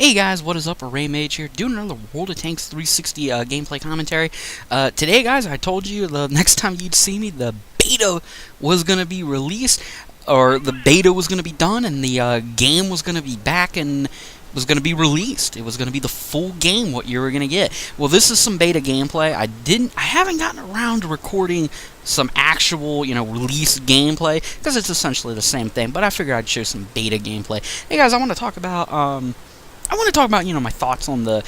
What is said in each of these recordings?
Hey guys, what is up? Ray Mage here, doing another World of Tanks 360 gameplay commentary. Today, guys, I told you the next time you'd see me, the beta was going to be released, or the beta was going to be done, and the game was going to be back and was going to be released. It was going to be the full game, what you were going to get. Well, this is some beta gameplay. I haven't gotten around to recording some actual, release gameplay, because it's essentially the same thing, but I figured I'd show some beta gameplay. Hey guys, I want to talk about, my thoughts on the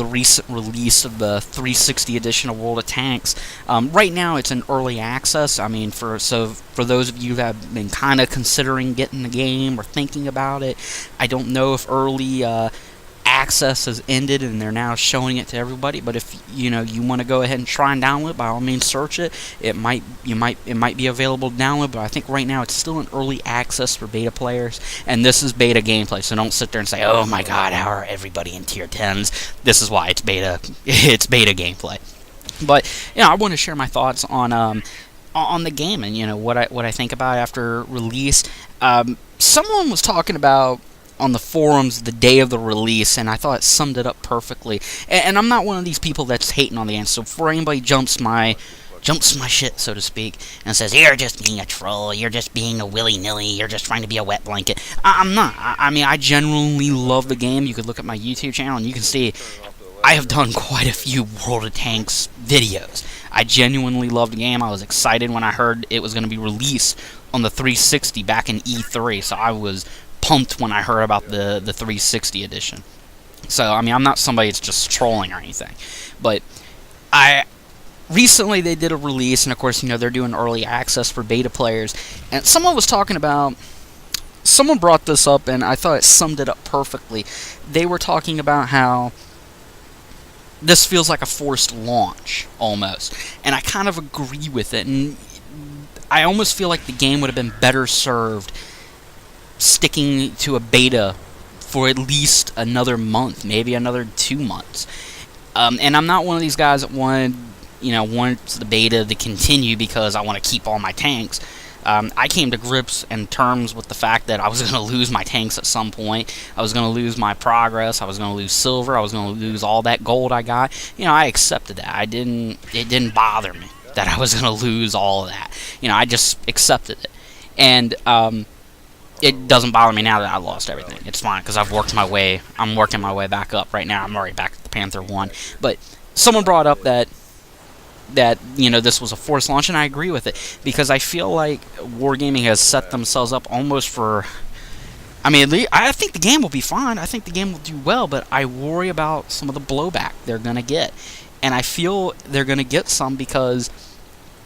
recent release of the 360 edition of World of Tanks. Right now, it's in early access. I mean, for those of you that have been kind of considering getting the game or thinking about it, I don't know if early access has ended and they're now showing it to everybody. But if you want to go ahead and try and download it, by all means, search it. It might be available to download, but I think right now it's still in early access for beta players. And this is beta gameplay, so don't sit there and say, "Oh my God, how are everybody in tier 10s?" This is why it's beta. It's beta gameplay. But I want to share my thoughts on the game and what I think about it after release. Someone was talking about on the forums the day of the release, and I thought it summed it up perfectly. And I'm not one of these people that's hating on the game, so before anybody jumps my shit, so to speak, and says, "You're just being a troll, you're just being a willy-nilly, you're just trying to be a wet blanket," I'm not. I mean, I genuinely love the game. You could look at my YouTube channel and you can see I have done quite a few World of Tanks videos. I genuinely love the game. I was excited when I heard it was going to be released on the 360 back in E3, so I was pumped when I heard about the 360 edition. So, I mean, I'm not somebody that's just trolling or anything. But recently they did a release, and of course, they're doing early access for beta players. And someone brought this up, and I thought it summed it up perfectly. They were talking about how this feels like a forced launch, almost. And I kind of agree with it. And I almost feel like the game would have been better served sticking to a beta for at least another month, maybe another 2 months. And I'm not one of these guys that wants the beta to continue because I want to keep all my tanks. I came to grips and terms with the fact that I was going to lose my tanks at some point. I was going to lose my progress. I was going to lose silver. I was going to lose all that gold I got. I accepted that. It didn't bother me that I was going to lose all of that. I just accepted it. And it doesn't bother me now that I lost everything. It's fine, because I'm working my way back up right now. I'm already back at the Panther 1. But someone brought up that this was a forced launch, and I agree with it, because I feel like Wargaming has set themselves up almost for... I mean, I think the game will be fine. I think the game will do well, but I worry about some of the blowback they're going to get. And I feel they're going to get some because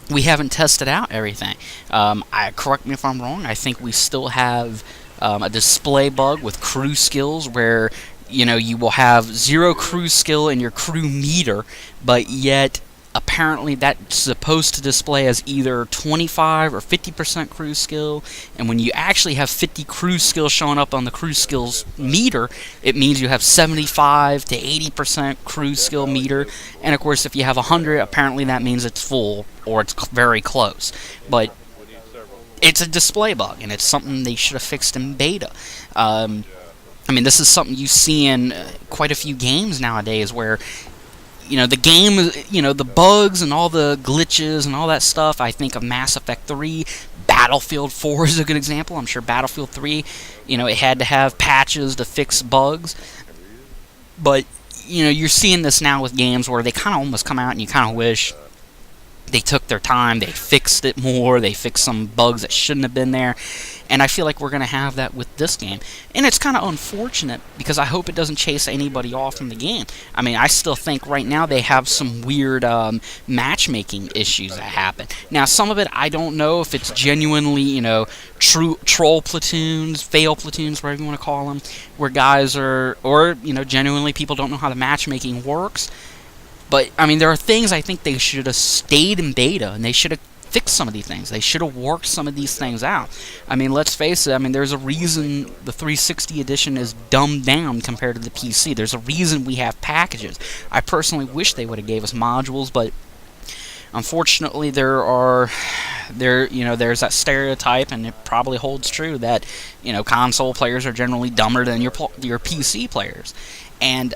we haven't tested out everything. Correct me if I'm wrong, I think we still have a display bug with crew skills where, you will have 0 crew skill in your crew meter, but yet apparently that's supposed to display as either 25 or 50% crew skill, and when you actually have 50 crew skill showing up on the crew skills meter, it means you have 75 to 80% crew skill meter, and of course if you have 100, apparently that means it's full, or it's very close. But it's a display bug, and it's something they should have fixed in beta. I mean, this is something you see in quite a few games nowadays where the game, the bugs and all the glitches and all that stuff. I think of Mass Effect 3. Battlefield 4 is a good example. I'm sure Battlefield 3, it had to have patches to fix bugs. But, you're seeing this now with games where they kind of almost come out and you kind of wish they took their time, they fixed it more, they fixed some bugs that shouldn't have been there. And I feel like we're going to have that with this game. And it's kind of unfortunate, because I hope it doesn't chase anybody off from the game. I mean, I still think right now they have some weird matchmaking issues that happen. Now, some of it, I don't know if it's genuinely, true troll platoons, fail platoons, whatever you want to call them, where guys are, or, genuinely people don't know how the matchmaking works. But, I mean, there are things I think they should have stayed in beta, and they should have fixed some of these things. They should have worked some of these things out. I mean, let's face it, I mean, there's a reason the 360 edition is dumbed down compared to the PC. There's a reason we have packages. I personally wish they would have gave us modules, but unfortunately there are there's that stereotype, and it probably holds true that console players are generally dumber than your PC players, and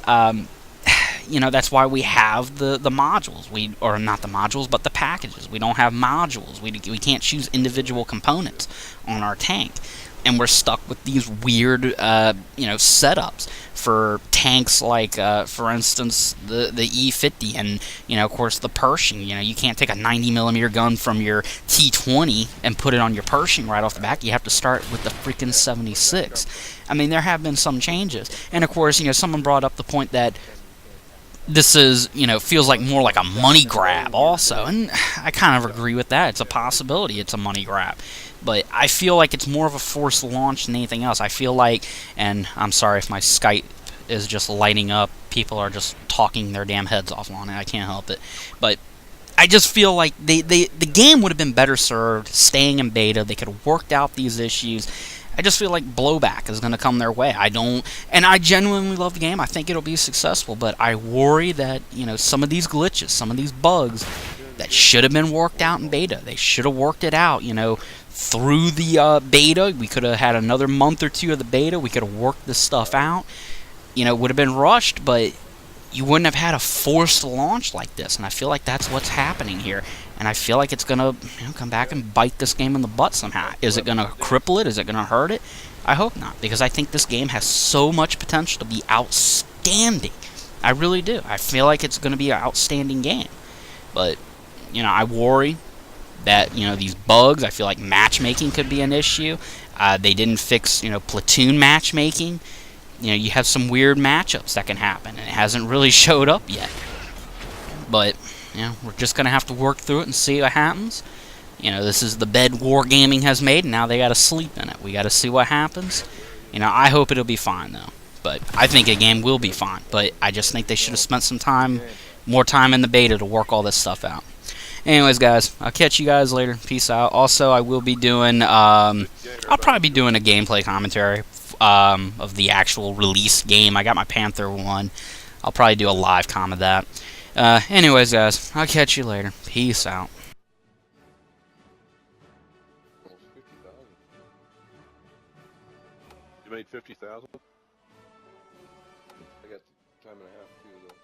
that's why we have the modules. Or not the modules, but the packages. We don't have modules. We can't choose individual components on our tank, and we're stuck with these weird setups for tanks like for instance the E50 and of course the Pershing. You can't take a 90mm gun from your T20 and put it on your Pershing right off the bat. You have to start with the freaking 76. I mean, there have been some changes, and of course someone brought up the point that this is, feels like more like a money grab also. And I kind of agree with that. It's a possibility it's a money grab. But I feel like it's more of a forced launch than anything else. I feel like, and I'm sorry if my Skype is just lighting up. People are just talking their damn heads off on it. I can't help it. But I just feel like the game would have been better served staying in beta. They could have worked out these issues. I just feel like blowback is going to come their way. And I genuinely love the game. I think it'll be successful, but I worry that, some of these glitches, some of these bugs that should have been worked out in beta, they should have worked it out, through the beta. We could have had another month or two of the beta. We could have worked this stuff out. It would have been rushed, but you wouldn't have had a forced launch like this, and I feel like that's what's happening here. And I feel like it's going to come back and bite this game in the butt somehow. Is it going to cripple it? Is it going to hurt it? I hope not, because I think this game has so much potential to be outstanding. I really do. I feel like it's going to be an outstanding game. But, I worry that, these bugs, I feel like matchmaking could be an issue. They didn't fix, platoon matchmaking. You have some weird matchups that can happen, and it hasn't really showed up yet. But, we're just going to have to work through it and see what happens. This is the bed Wargaming has made, and now they got to sleep in it. We got to see what happens. I hope it'll be fine, though. But I think the game will be fine. But I just think they should have spent some time, more time in the beta to work all this stuff out. Anyways, guys, I'll catch you guys later. Peace out. Also, I will be doing, I'll probably be doing a gameplay commentary of the actual release game. I got my Panther one. I'll probably do a live com of that. Anyways, guys, I'll catch you later. Peace out. You made 50,000? I got time and a half too, though.